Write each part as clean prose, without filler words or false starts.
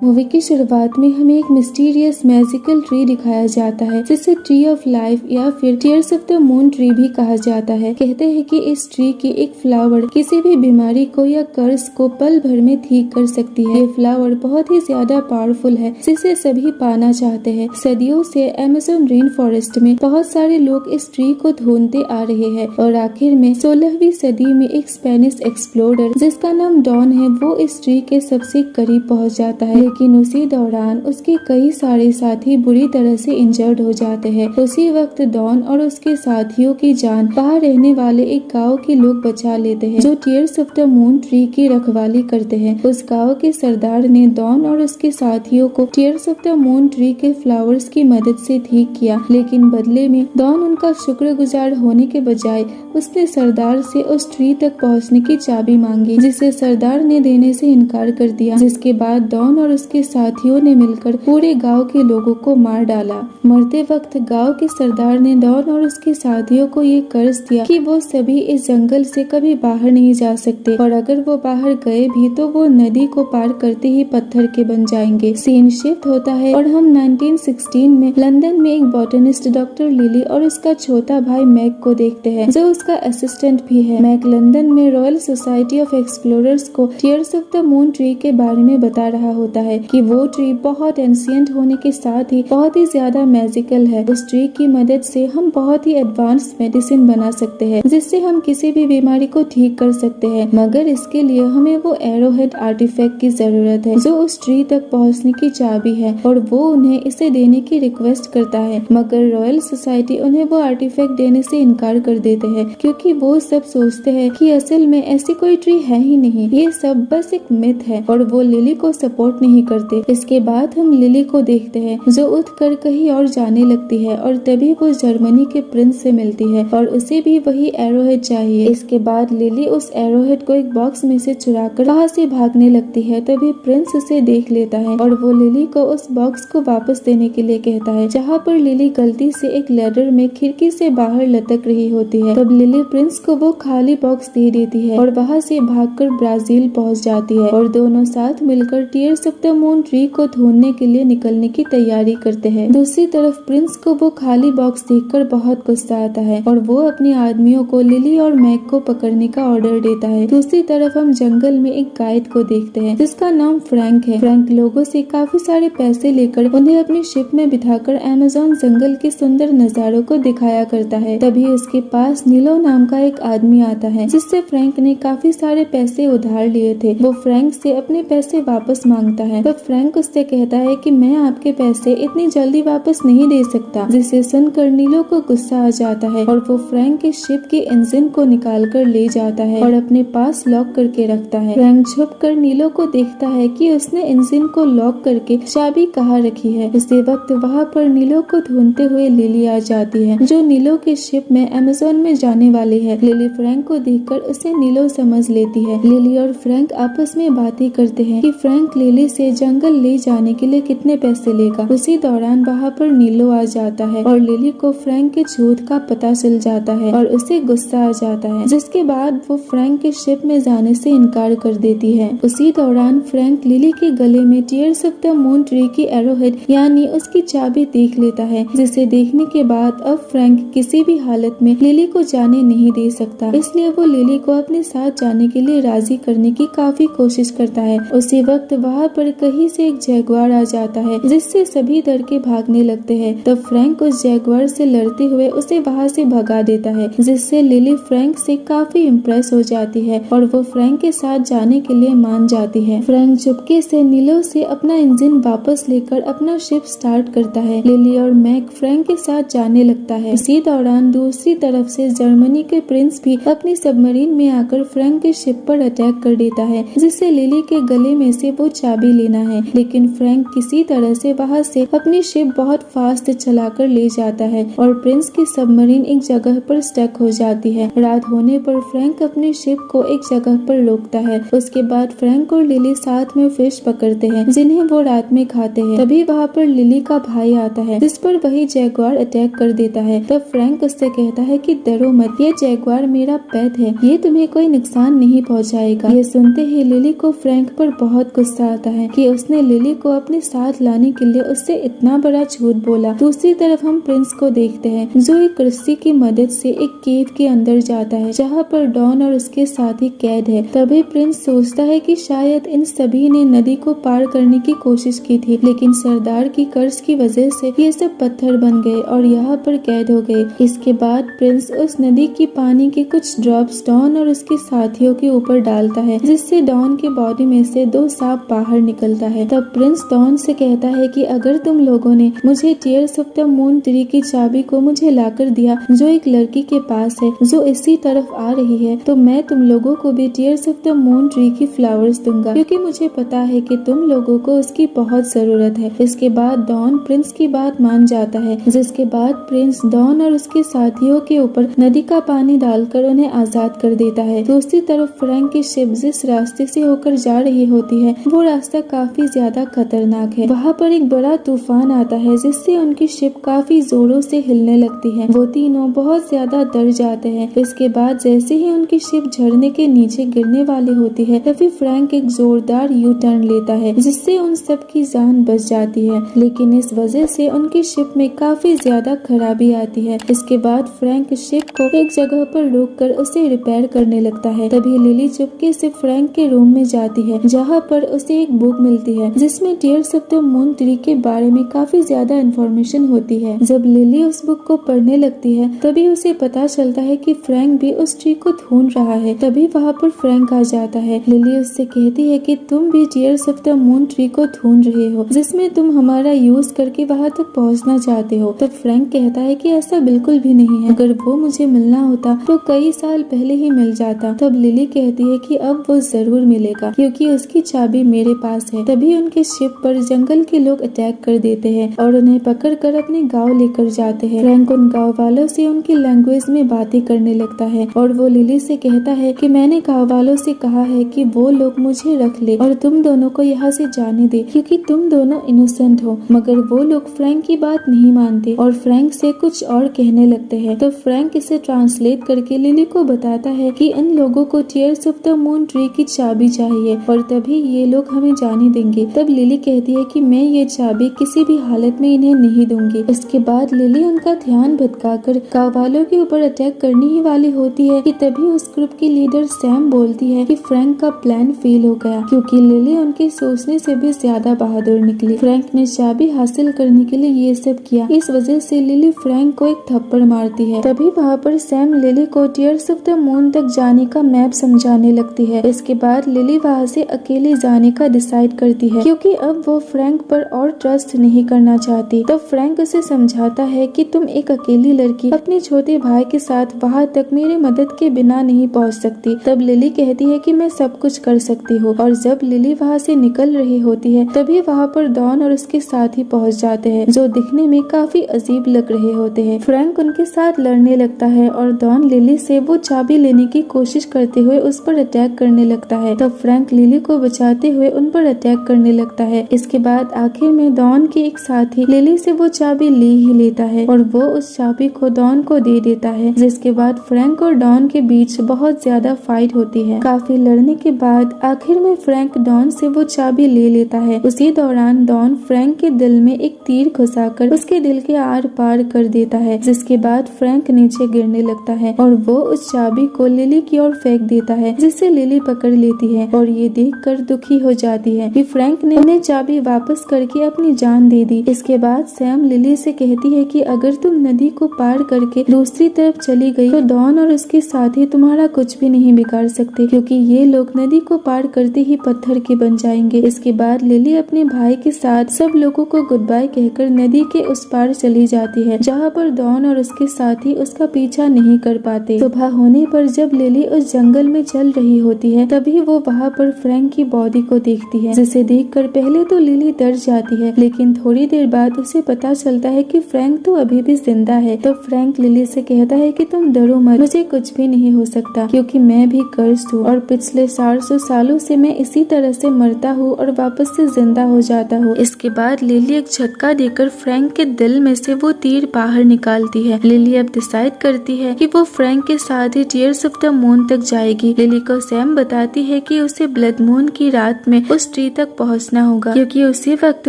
Movie की शुरुआत में हमें एक मिस्टीरियस मैजिकल ट्री दिखाया जाता है जिसे ट्री ऑफ लाइफ या फिर tears of the moon tree भी कहा जाता है। कहते हैं कि इस ट्री की एक फ्लावर किसी भी बीमारी को या कर्ज को पल भर में ठीक कर सकती है। ये फ्लावर बहुत ही ज्यादा पावरफुल है जिसे सभी पाना चाहते हैं। सदियों से अमेज़न रेन फॉरेस्ट में बहुत सारे लोग इस ट्री को ढूंढते आ रहे हैं और आखिर में 16वीं सदी में एक स्पेनिश एक्सप्लोरर जिसका नाम डॉन है वो इस ट्री के सबसे करीब पहुंच जाता है, लेकिन उसी दौरान उसके कई सारे साथी बुरी तरह से इंजर्ड हो जाते हैं। उसी वक्त डॉन और उसके साथियों की जान बाहर रहने वाले एक गांव के लोग बचा लेते हैं जो tears of the moon tree की रखवाली करते हैं। उस गांव के सरदार ने डॉन और उसके साथियों को tears of the moon tree के फ्लावर्स की मदद से ठीक किया, लेकिन बदले में डॉन उनका शुक्रगुजार होने के बजाय उसने सरदार से उस ट्री तक पहुंचने की चाबी मांगी, जिसे सरदार ने देने से इनकार कर दिया। जिसके बाद डॉन और उसके साथियों ने मिलकर पूरे गांव के लोगों को मार डाला। मरते वक्त गांव के सरदार ने डॉन और उसके साथियों को ये कर्ज दिया कि वो सभी इस जंगल से कभी बाहर नहीं जा सकते और अगर वो बाहर गए भी तो वो नदी को पार करते ही पत्थर के बन जाएंगे। सीन शिफ्ट होता है और हम 1916 में लंदन में एक बॉटनिस्ट डॉक्टर लिली और उसका छोटा भाई मैक को देखते हैं जो उसका असिस्टेंट भी है। मैक लंदन में रॉयल सोसाइटी ऑफ एक्सप्लोरर्स को tears of the moon tree के बारे में बता रहा होता है कि वो ट्री बहुत एंशिएंट होने के साथ ही बहुत ही ज्यादा मैजिकल है। उस ट्री की मदद से हम बहुत ही एडवांस मेडिसिन बना सकते हैं जिससे हम किसी भी बीमारी को ठीक कर सकते हैं, मगर इसके लिए हमें वो एरोहेड आर्टिफैक्ट की जरूरत है जो उस ट्री तक पहुंचने की चाबी है और वो उन्हें इसे देने की रिक्वेस्ट करता है, मगर रॉयल सोसाइटी उन्हें वो आर्टिफैक्ट देने से इनकार कर देते हैं क्योंकि वो सब सोचते हैं कि असल में ऐसी कोई ट्री है ही नहीं, ये सब बस एक मिथ है और वो लिली को सपोर्ट नहीं करते। इसके बाद हम लिली को देखते हैं जो उठकर कहीं और जाने लगती है और तभी वो जर्मनी के प्रिंस से मिलती है और उसे भी वही एरोहेड चाहिए। इसके बाद लिली उस एरोहेड को एक बॉक्स में से चुराकर वहाँ से भागने लगती है। तभी प्रिंस उसे देख लेता है और वो लिली को उस बॉक्स को वापस देने के लिए कहता है, जहाँ पर लिली गलती से एक लैडर में खिड़की से बाहर लटक रही होती है। तब लिली प्रिंस को वो खाली बॉक्स दे देती है और वहाँ से भागकर ब्राजील पहुँच जाती है और दोनों साथ मिलकर tears of the moon tree को ढूंढने के लिए निकलने की तैयारी करते हैं। दूसरी तरफ प्रिंस को वो खाली बॉक्स देखकर बहुत गुस्सा आता है और वो अपने आदमियों को लिली और मैक को पकड़ने का ऑर्डर देता है। दूसरी तरफ हम जंगल में एक गाइड को देखते हैं जिसका नाम फ्रैंक है। फ्रैंक लोगों से काफी सारे पैसे लेकर उन्हें अपनी शिप में बिठाकर अमेज़न जंगल के सुंदर नजारों को दिखाया करता है। तभी उसके पास नीलो नाम का एक आदमी आता है जिससे फ्रैंक ने काफी सारे पैसे उधार लिए थे। वो फ्रैंक से अपने पैसे वापस मांगता है। तब फ्रैंक उससे कहता है कि मैं आपके पैसे इतनी जल्दी वापस नहीं दे सकता, जिसे सुनकर नीलो को गुस्सा आ जाता है और वो फ्रैंक के शिप के इंजन को निकाल कर ले जाता है और अपने पास लॉक करके रखता है। फ्रैंक छुप कर नीलो को देखता है कि उसने इंजन को लॉक करके चाबी कहाँ रखी है। उसी वक्त वहाँ पर नीलो को ढूंढते हुए लिली आ जाती है जो नीलो के शिप में अमेज़न में जाने वाली है। लिली फ्रैंक को देखकर उसे नीलो समझ लेती है। लिली और फ्रैंक आपस में बातें करते हैं कि फ्रैंक लिली से जंगल ले जाने के लिए कितने पैसे लेगा। उसी दौरान वहाँ पर नीलो आ जाता है और लिली को फ्रैंक के झूठ का पता चल जाता है और उसे गुस्सा आ जाता है, जिसके बाद वो फ्रैंक के शिप में जाने से इनकार कर देती है। उसी दौरान फ्रैंक लिली के गले में tears of the moon tree की एरोहेड यानी उसकी चाबी देख लेता है, जिसे देखने के बाद अब फ्रैंक किसी भी हालत में लिली को जाने नहीं दे सकता, इसलिए वो लिली को अपने साथ जाने के लिए राजी करने की काफी कोशिश करता है। उसी वक्त वहाँ पर कहीं से एक जैगुआर आ जाता है जिससे सभी डर के भागने लगते हैं। तब फ्रैंक उस जैगुआर से लड़ते हुए उसे वहाँ से भगा देता है, जिससे लिली फ्रैंक से काफी इम्प्रेस हो जाती है और वो फ्रैंक के साथ जाने के लिए मान जाती है। फ्रैंक चुपके से नीलो से अपना इंजन वापस लेकर अपना शिप स्टार्ट करता है। लिली और मैक फ्रैंक के साथ जाने लगता है। इसी दौरान दूसरी तरफ से जर्मनी के प्रिंस भी अपनी सबमरीन में आकर फ्रैंक के शिप पर अटैक कर देता है, जिससे लिली के गले में से वो चाबी लेना है, लेकिन फ्रैंक किसी तरह से वहाँ से अपनी शिप बहुत फास्ट चलाकर ले जाता है और प्रिंस की सबमरीन एक जगह पर स्टक हो जाती है। रात होने पर फ्रैंक अपनी शिप को एक जगह पर रोकता है। उसके बाद फ्रैंक और लिली साथ में फिश पकड़ते हैं जिन्हें वो रात में खाते हैं। तभी वहाँ पर लिली का भाई आता है जिस पर वही जैगुआर अटैक कर देता है। तब फ्रैंक उससे कहता है कि डरो मत, ये जैगुआर मेरा पेट है, ये तुम्हें कोई नुकसान नहीं पहुँचाएगा। ये सुनते ही लिली को फ्रैंक पर बहुत गुस्सा आता है है कि उसने लिली को अपने साथ लाने के लिए उससे इतना बड़ा झूठ बोला। दूसरी तरफ हम प्रिंस को देखते हैं जो एक रस्सी की मदद से एक केव के अंदर जाता है जहाँ पर डॉन और उसके साथी कैद है। तभी प्रिंस सोचता है कि शायद इन सभी ने नदी को पार करने की कोशिश की थी, लेकिन सरदार की कर्ज की वजह से ये सब पत्थर बन गए और यहाँ पर कैद हो गए। इसके बाद प्रिंस उस नदी की पानी के कुछ ड्रॉप्स डॉन और उसके साथियों के ऊपर डालता है, जिससे डॉन के बॉडी में से 2 सांप बाहर निकलता है। तब प्रिंस डॉन से कहता है कि अगर तुम लोगों ने मुझे tears of the moon tree की चाबी को मुझे लाकर दिया जो एक लड़की के पास है जो इसी तरफ आ रही है, तो मैं तुम लोगों को भी tears of the moon tree की फ्लावर्स दूंगा, क्योंकि मुझे पता है कि तुम लोगों को उसकी बहुत जरूरत है। इसके बाद डॉन प्रिंस की बात मान जाता है, जिसके बाद प्रिंस डॉन और उसके साथियों के ऊपर नदी का पानी डालकर उन्हें आजाद कर देता है। दूसरी तरफ फ्रैंक की शिप जिस रास्ते से होकर जा रही होती है वो रास्ता काफी ज्यादा खतरनाक है। वहाँ पर एक बड़ा तूफान आता है जिससे उनकी शिप काफी जोरों से हिलने लगती है। वो तीनों बहुत ज्यादा डर जाते हैं। इसके बाद जैसे ही उनकी शिप झरने के नीचे गिरने वाली होती है तभी फ्रैंक एक जोरदार यू टर्न लेता है जिससे उन सब की जान बच जाती है, लेकिन इस वजह से उनकी शिप में काफी ज्यादा खराबी आती है। इसके बाद फ्रैंक शिप को एक जगह पर रोककर उसे रिपेयर करने लगता है। तभी लिली चुपके से फ्रैंक के रूम में जाती है जहाँ पर उसे एक बुक मिलती है जिसमें tears of the moon tree के बारे में काफी ज्यादा इन्फॉर्मेशन होती है। जब लिली उस बुक को पढ़ने लगती है तभी उसे पता चलता है कि फ्रैंक भी उस ट्री को ढूंढ रहा है। तभी वहाँ पर फ्रैंक आ जाता है। लिली उससे कहती है कि तुम भी tears of the moon tree को ढूंढ रहे हो जिसमें तुम हमारा यूज करके वहाँ तक पहुँचना चाहते हो। तब फ्रैंक कहता है कि ऐसा बिल्कुल भी नहीं है, अगर वो मुझे मिलना होता तो कई साल पहले ही मिल जाता। तब लिली कहती है कि अब वो जरूर मिलेगा क्योंकि उसकी चाबी मेरे पास है। तभी उनके शिप पर जंगल के लोग अटैक कर देते हैं और उन्हें पकड़कर अपने गांव लेकर जाते हैं। फ्रैंक उन गांव वालों से उनकी लैंग्वेज में बातें करने लगता है और वो लिली से कहता है कि मैंने गांव वालों से कहा है कि वो लोग मुझे रख ले और तुम दोनों को यहाँ से जाने दे क्योंकि तुम दोनों इनोसेंट हो। मगर वो लोग फ्रैंक की बात नहीं मानते और फ्रैंक से कुछ और कहने लगते हैं। तो फ्रैंक इसे ट्रांसलेट करके लिली को बताता है कि इन लोगों को tears of the moon tree की चाबी चाहिए और तभी ये लोग हमें जाने देंगे। तब लिली कहती है कि मैं ये चाबी किसी भी हालत में इन्हें नहीं दूंगी। इसके बाद लिली उनका ध्यान भटकाकर गाँव वालों के ऊपर अटैक करने ही वाली होती है कि तभी उस ग्रुप की लीडर सैम बोलती है कि फ्रैंक का प्लान फेल हो गया क्योंकि लिली उनके सोचने से भी ज्यादा बहादुर निकली। फ्रैंक ने चाबी हासिल करने के लिए ये सब किया, इस वजह से लिली फ्रैंक को एक थप्पड़ मारती है। तभी वहाँ पर सैम लिली को टीयर्स ऑफ द मून तक जाने का मैप समझाने लगती है। इसके बाद लिली वहाँ से अकेले जाने का डिसाइड करती है क्योंकि अब वो फ्रैंक पर और ट्रस्ट नहीं करना चाहती। तब फ्रैंक उसे समझाता है कि तुम एक अकेली लड़की अपने छोटे भाई के साथ वहाँ तक मेरी मदद के बिना नहीं पहुँच सकती। तब लिली कहती है कि मैं सब कुछ कर सकती हूँ और जब लिली वहाँ से निकल रही होती है तभी वहाँ पर डॉन और उसके साथी पहुँच जाते हैं जो दिखने में काफी अजीब लग रहे होते हैं। फ्रैंक उनके साथ लड़ने लगता है और डॉन लिली से वो चाबी लेने की कोशिश करते हुए उस पर अटैक करने लगता है। तब फ्रैंक लिली को बचाते हुए उन पर अटैक करने लगता है। इसके बाद आखिर में डॉन के एक साथी लिली से वो चाबी ले ही लेता है और वो उस चाबी को डॉन को दे देता है, जिसके बाद फ्रैंक और डॉन के बीच बहुत ज्यादा फाइट होती है। काफी लड़ने के बाद आखिर में फ्रैंक डॉन से वो चाबी ले लेता है। उसी दौरान डॉन फ्रैंक के दिल में एक तीर घुसाकर उसके दिल के आर पार कर देता है, जिसके बाद फ्रैंक नीचे गिरने लगता है और वो उस चाबी को लिली की ओर फेंक देता है, जिससे लिली पकड़ लेती है और ये देखकर दुखी हो जाती है कि फ्रैंक ने उन्हें चाबी वापस करके अपनी जान दे दी। इसके बाद सैम लिली से कहती है कि अगर तुम नदी को पार करके दूसरी तरफ चली गई तो डॉन और उसके साथी तुम्हारा कुछ भी नहीं बिगाड़ सकते क्योंकि ये लोग नदी को पार करते ही पत्थर के बन जाएंगे। इसके बाद लिली अपने भाई के साथ सब लोगों को गुड बाय कहकर नदी के उस पार चली जाती है जहाँ पर डॉन और उसके साथी उसका पीछा नहीं कर पाते। सुबह होने पर जब लिली उस जंगल में चल रही होती है तभी वो वहाँ पर फ्रैंक की बॉडी को देखती है, जिसे देखकर पहले तो लिली डर जाती है लेकिन थोड़ी देर बाद उसे पता चलता है कि फ्रैंक तो अभी भी जिंदा है। तो फ्रैंक लिली से कहता है कि तुम डरो मत, मुझे कुछ भी नहीं हो सकता क्योंकि मैं भी कर्स्ड हूँ और पिछले 400 सालों से मैं इसी तरह से मरता हूँ और वापस से जिंदा हो जाता हूँ। इसके बाद लिली एक झटका देकर फ्रैंक के दिल में से वो तीर बाहर निकालती है। लिली अब डिसाइड करती है कि वो फ्रैंक के साथ ही टीयर्स ऑफ द मून तक जाएगी। लिली को सैम बताती है कि उसे ब्लड मून की रात में उस ट्री तक पहुंचना होगा, क्योंकि उसी वक्त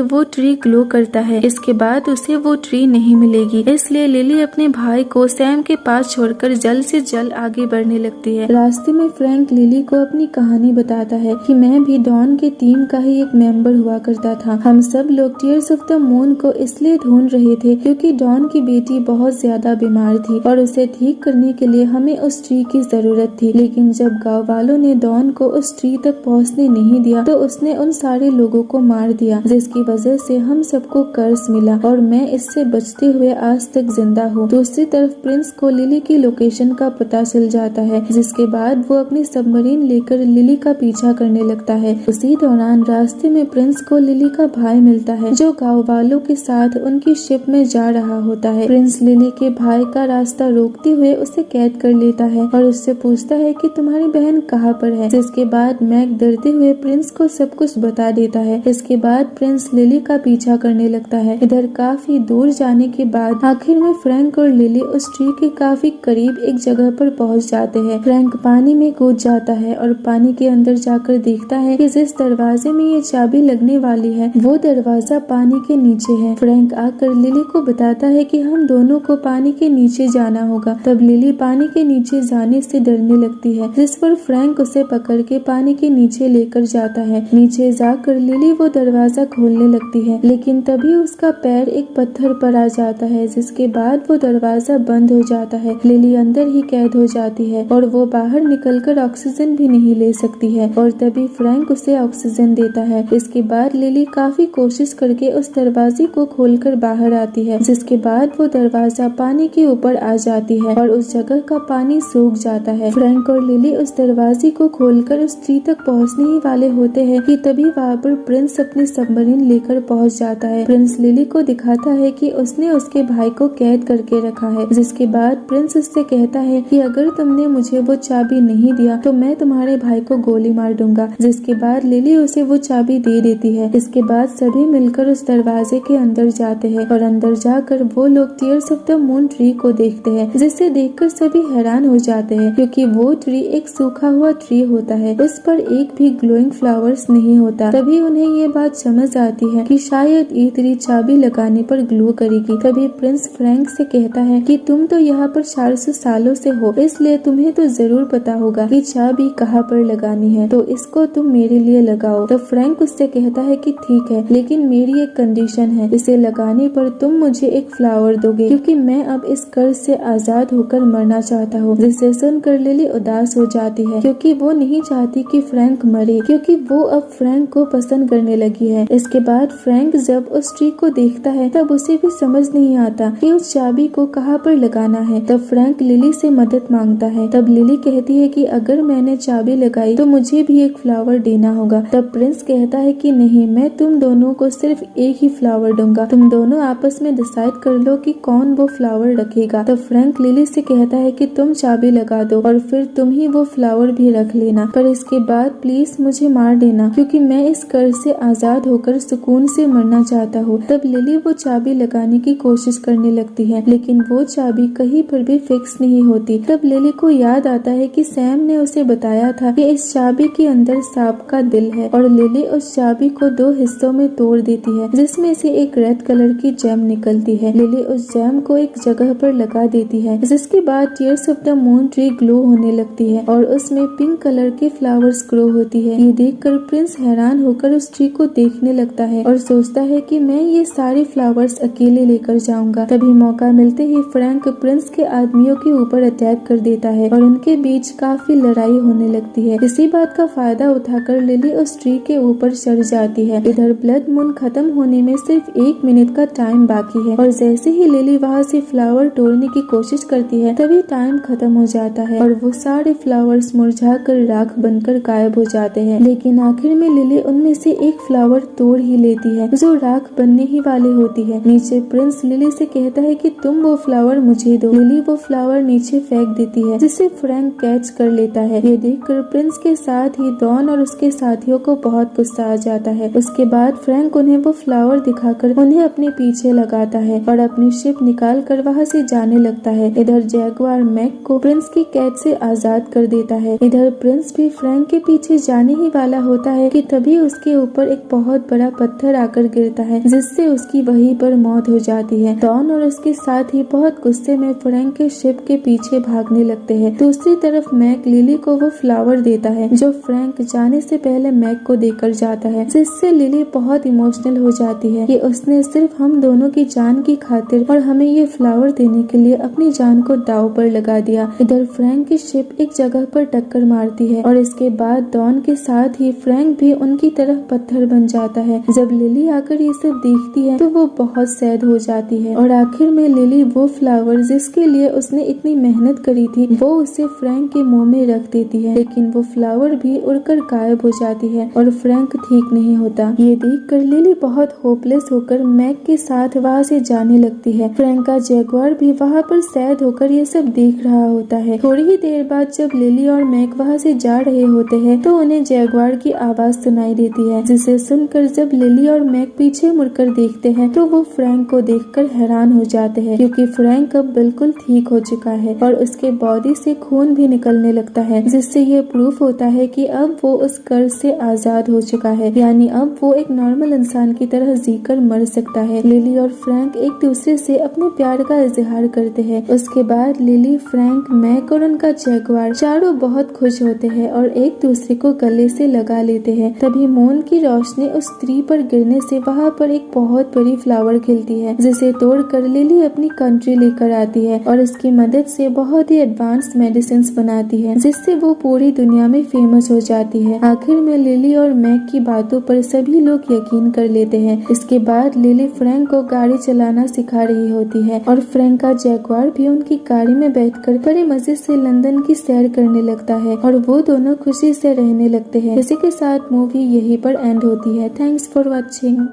वो ट्री ग्लो करता है। इसके बाद उसे वो ट्री नहीं मिलेगी। इसलिए लिली अपने भाई को सैम के पास छोड़कर जल्द से जल्द आगे बढ़ने लगती है। रास्ते में फ्रैंक लिली को अपनी कहानी बताता है कि मैं भी डॉन के टीम का ही एक मेंबर हुआ करता था। हम सब लोग टीयर्स ऑफ द मून को इसलिए ढूंढ रहे थे क्योंकि डॉन की बेटी बहुत ज्यादा बीमार थी और उसे ठीक करने के लिए हमें उस ट्री की जरूरत थी। लेकिन जब गाँव वालों ने डॉन को उस ट्री तक पहुँचने नहीं दिया तो उसने उन सारे लोगों को मार दिया, जिसकी वजह से हम सबको कर्ज मिला और मैं इससे बचते हुए आज तक जिंदा हूँ। दूसरी तरफ प्रिंस को लिली की लोकेशन का पता चल जाता है, जिसके बाद वो अपनी सबमरीन लेकर लिली का पीछा करने लगता है। उसी दौरान रास्ते में प्रिंस को लिली का भाई मिलता है, जो गाँव वालों के साथ उनकी शिप में जा रहा होता है। प्रिंस लिली के भाई का रास्ता रोकते हुए उसे कैद कर लेता है और उससे पूछता है कि तुम्हारी बहन कहाँ पर है, जिसके बाद मैक डरते हुए प्रिंस को सब कुछ बता देता है। इसके बाद प्रिंस लिली का पीछा करने लगता है। इधर काफी दूर जाने के बाद आखिर में फ्रैंक और लिली उस ट्री के काफी करीब एक जगह पर पहुंच जाते हैं। फ्रैंक पानी में कूद जाता है और पानी के अंदर जाकर देखता है कि जिस दरवाजे में ये चाबी लगने वाली है वो दरवाजा पानी के नीचे है। फ्रैंक आकर लिली को बताता है कि हम दोनों को पानी के नीचे जाना होगा। तब लिली पानी के नीचे जाने से डरने लगती है, जिस पर फ्रैंक उसे पकड़ के पानी के नीचे लेकर जाता है। नीचे जाकर लिली वो दरवाजा खोलने लगती है, लेकिन तभी उसका पैर एक पत्थर पर आ जाता है, जिसके बाद वो दरवाजा बंद हो जाता है। लिली अंदर ही कैद हो जाती है और वो बाहर निकलकर ऑक्सीजन भी नहीं ले सकती है और तभी फ्रैंक उसे ऑक्सीजन देता है। इसके बाद लिली काफी कोशिश करके उस दरवाजे को खोलकर बाहर आती है, जिसके बाद वो दरवाजा पानी के ऊपर आ जाती है और उस जगह का पानी सूख जाता है। फ्रैंक और लिली उस दरवाजे को खोलकर उस ट्री तक पहुंचने ही वाले होते हैं कि तभी वहाँ पर प्रिंस अपनी सबमरीन लेकर पहुंच जाता है। प्रिंस लिली को दिखाता है कि उसने उसके भाई को कैद करके रखा है, जिसके बाद प्रिंस उससे कहता है कि अगर तुमने मुझे वो चाबी नहीं दिया तो मैं तुम्हारे भाई को गोली मार दूंगा। जिसके बाद लिली उसे वो चाबी दे देती है। इसके बाद सभी मिलकर उस दरवाजे के अंदर जाते हैं और अंदर जाकर वो लोग tears of the moon tree को देखते हैं, जिसे देखकर सभी हैरान हो जाते हैं, क्योंकि वो ट्री एक सूखा हुआ ट्री होता है, उस पर एक भी ग्लोइंग फ्लावर्स नहीं होता। तभी उन्हें ये बात समझ आती है कि शायद ये ट्री चाबी लगाने पर ग्लो करेगी। तभी प्रिंस फ्रैंक से कहता है कि तुम तो यहाँ पर 400 सालों से हो, इसलिए तुम्हें तो जरूर पता होगा कि चाबी कहाँ पर लगानी है, तो इसको तुम मेरे लिए लगाओ। तो फ्रैंक उससे कहता है कि ठीक है, लेकिन मेरी एक कंडीशन है, इसे लगाने पर तुम मुझे एक फ्लावर दोगे, क्योंकि मैं अब इस कर्ज से आजाद होकर मरना चाहता हूँ। जिसे सुनकर लिली उदास हो जाती है, क्योंकि वो नहीं चाहती कि फ्रैंक मरे, क्योंकि वो अब फ्रैंक को पसंद करने लगी है। इसके बाद फ्रैंक जब उस ट्री को देखता है तब उसे भी समझ नहीं आता कि उस चाबी को कहाँ पर लगाना है। तब फ्रैंक लिली से मदद मांगता है। तब लिली कहती है कि अगर मैंने चाबी लगाई तो मुझे भी एक फ्लावर देना होगा। तब प्रिंस कहता है कि नहीं, मैं तुम दोनों को सिर्फ एक ही फ्लावर दूंगा, तुम दोनों आपस में डिसाइड कर लो कि कौन वो फ्लावर रखेगा। तब फ्रैंक लिली से कहता है कि तुम चाबी लगा दो और फिर तुम ही वो फ्लावर भी रख लेना, पर इसके बाद प्लीज मुझे मार देना, क्योंकि मैं इस कर्ज से आजाद होकर सुकून से मरना चाहता हूँ। तब लिली वो चाबी लगाने की कोशिश करने लगती है, लेकिन वो चाबी कहीं पर भी फिक्स नहीं होती। तब लिली को याद आता है कि सैम ने उसे बताया था कि इस चाबी के अंदर सांप का दिल है, और लिली उस चाबी को 2 हिस्सों में तोड़ देती है, जिसमें से एक रेड कलर की जेम निकलती है। लिली उस जेम को एक जगह पर लगा देती है, जिसके बाद tears of the moon tree glow होने लगती है और उसमें पिंक कलर के फ्लावर्स ग्रो होती है। ये देखकर प्रिंस हैरान होकर उस ट्री को देखने लगता है और सोचता है कि मैं ये सारे फ्लावर्स अकेले लेकर जाऊंगा। तभी मौका मिलते ही फ्रैंक प्रिंस के आदमियों के ऊपर अटैक कर देता है और उनके बीच काफी लड़ाई होने लगती है। इसी बात का फायदा उठाकर लिली उस ट्री के ऊपर चढ़ जाती है। इधर ब्लड मून खत्म होने में सिर्फ 1 मिनट का टाइम बाकी है और जैसे ही लिली वहाँ से फ्लावर तोड़ने की कोशिश करती है तभी टाइम खत्म हो जाता है और वो सारे फ्लावर्स मुरझाकर राख बनकर गायब हो जाते हैं। लेकिन आखिर में लिली उनमें से एक फ्लावर तोड़ ही लेती है, जो राख बनने ही वाली होती है। नीचे प्रिंस लिली से कहता है कि तुम वो फ्लावर मुझे दो। लिली वो फ्लावर नीचे फेंक देती है, जिसे फ्रैंक कैच कर लेता है। ये देखकर प्रिंस के साथ ही डॉन और उसके साथियों को बहुत गुस्सा आ जाता है। उसके बाद फ्रैंक उन्हें वो फ्लावर दिखाकर उन्हें अपने पीछे लगाता है और अपनी शिप निकाल कर वहाँ से जाने लगता है। इधर जैगुआर मैक को प्रिंस की कैद से आजाद कर देता है। इधर प्रिंस भी फ्रैंक के पीछे जाने ही वाला होता है कि तभी उसके ऊपर एक बहुत बड़ा पत्थर आकर गिरता है, जिससे उसकी वहीं पर मौत हो जाती है। डॉन और उसके साथ ही बहुत गुस्से में फ्रैंक के शिप के पीछे भागने लगते हैं। दूसरी तरफ मैक लिली को वो फ्लावर देता है जो फ्रैंक जाने से पहले मैक को देकर जाता है, जिससे लिली बहुत इमोशनल हो जाती है कि उसने सिर्फ हम दोनों की जान की खातिर और हमें ये फ्लावर देने के लिए अपनी जान को दांव पर लगा दिया। इधर फ्रैंक की शिप एक जगह पर टक्कर मारती है और इसके बाद डॉन के साथ ही फ्रैंक भी उनकी तरफ पत्थर बन जाता है। जब लिली आकर ये सब देखती है तो वो बहुत सैड हो जाती है और आखिर में लिली वो फ्लावर जिसके लिए उसने इतनी मेहनत करी थी वो उसे फ्रैंक के मुंह में रख देती है, लेकिन वो फ्लावर भी उड़कर गायब हो जाती है और फ्रैंक ठीक नहीं होता। ये देखकर लिली बहुत होपलेस होकर मैक के साथ वहाँ से जाने लगती है। फ्रैंक का जैगुआर भी वहाँ पर सैड होकर ये सब देख रहा होता है। थोड़ी ही देर बाद जब लिली और मैक वहाँ से जा रहे होते हैं तो उन्हें जैगुआर की आवाज सुनाई देती है, जिसे सुनकर जब लिली और मैक पीछे मुड़कर देखते हैं तो वो फ्रैंक को देखकर हैरान हो जाते हैं, क्योंकि फ्रैंक अब बिल्कुल ठीक हो चुका है और उसके बॉडी से खून भी निकलने लगता है, जिससे ये प्रूफ होता है कि अब वो उस कर्ज से आजाद हो चुका है, यानी अब वो एक नॉर्मल इंसान की तरह जीकर मर सकता है। लिली और फ्रैंक एक दूसरे से अपने प्यार का इजहार करते हैं। उसके बाद लिली, फ्रैंक, मैक और उनका जैगुआर चारों बहुत खुश होते हैं और एक दूसरे को गले से लगा लेते हैं। तभी मून की रोशनी उस ट्री पर गिरने से वहाँ पर एक बहुत बड़ी फ्लावर खिलती है, जिसे तोड़कर लिली अपनी कंट्री लेकर आती है और इसकी मदद से बहुत ही एडवांस मेडिसिन बनाती है, जिससे वो पूरी दुनिया में फेमस हो जाती है। आखिर में लिली और मैक की बातों पर सभी लोग यकीन कर लेते हैं। इसके बाद लिली फ्रैंक को गाड़ी चलाना सिखा रही होती है और फ्रैंक का जैगुआर भी उनकी गाड़ी में बैठकर बड़े मजे से लंदन की सैर करने लगता है और वो दोनों खुशी से रहने लगते हैं। इसी के साथ मूवी यहीं पर एंड होती है। Thanks for watching.